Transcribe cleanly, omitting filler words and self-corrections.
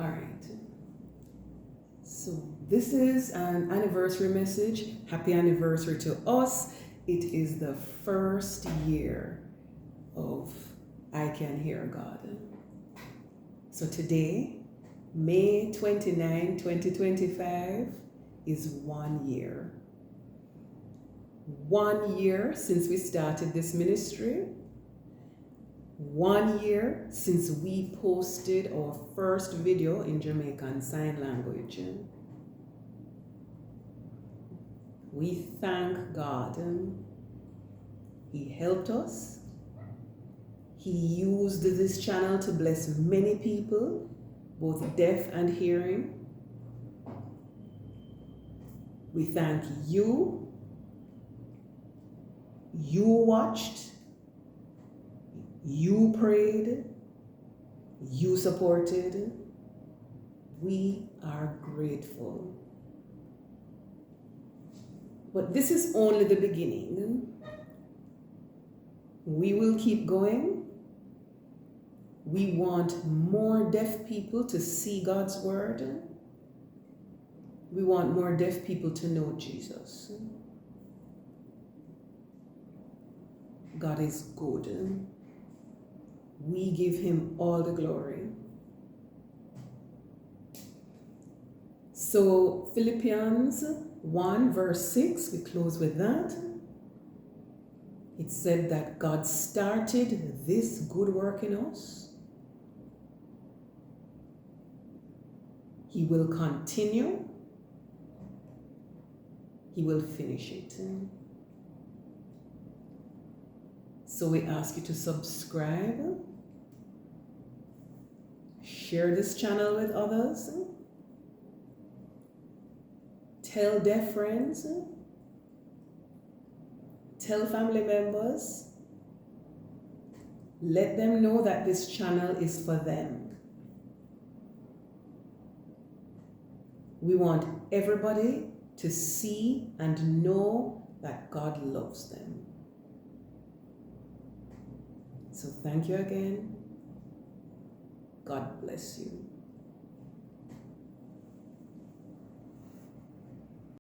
All right. So this is an anniversary message. Happy anniversary to us. It is the first year of I Can Hear God. So today, May 29, 2025, is 1 year. 1 year since we started this ministry. 1 year since we posted our first video in Jamaican Sign Language. We thank God. He helped us. He used this channel to bless many people, both deaf and hearing. We thank you. You watched. You prayed, you supported. We are grateful. But this is only the beginning. We will keep going. We want more deaf people to see God's word. We want more deaf people to know Jesus. God is good. We give him all the glory. So Philippians 1 verse 6, we close with that. It said that God started this good work in us. He will continue. He will finish it. So we ask you to subscribe. Share this channel with others. Tell deaf friends. Tell family members. Let them know that this channel is for them. We want everybody to see and know that God loves them. So thank you again. God bless you.